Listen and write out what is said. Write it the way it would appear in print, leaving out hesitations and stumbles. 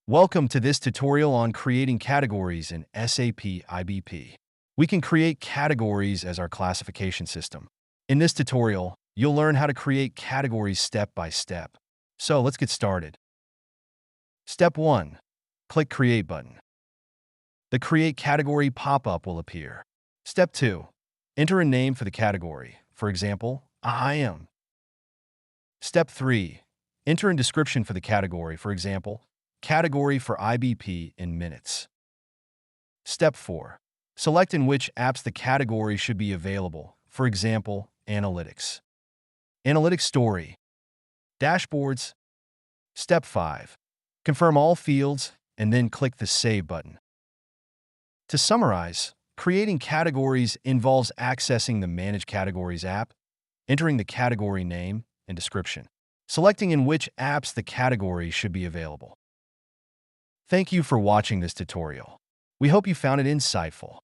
Welcome to this tutorial on creating categories in SAP IBP. We can create categories as our classification system. In this tutorial, you'll learn how to create categories step by step. So let's get started. Step 1. Click Create button. The Create Category pop-up will appear. Step 2. Enter a name for the category, for example, IM. Step 3. Enter a description for the category, for example, Category for IBP in minutes. Step 4. Select in which apps the category should be available, for example, Analytics. Analytics Story. Dashboards. Step 5. Confirm all fields and then click the Save button. To summarize, creating categories involves accessing the Manage Categories app, entering the category name and description, selecting in which apps the category should be available. Thank you for watching this tutorial. We hope you found it insightful.